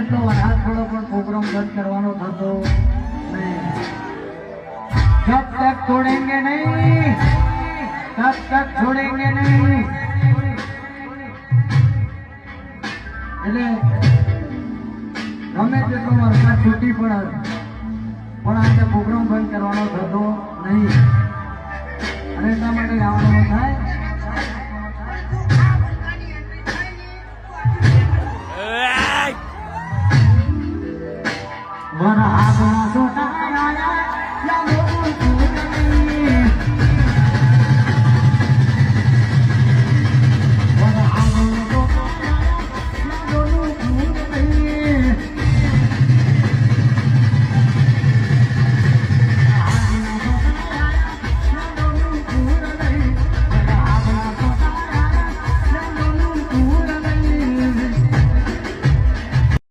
જેટલો વરસાદ થોડો પણ પ્રોગ્રામ બંધ કરવાનો થતો નહીં. જબ તક છોડેંગે નહીં, તબ તક છોડેંગે નહીં. એટલે ગમે તેટલો વરસાદ છૂટી પડે પણ આજે પ્રોગ્રામ બંધ કરવાનો થતો નહીં. અને એટલા માટે ગાવાનું થાય. વરસાદના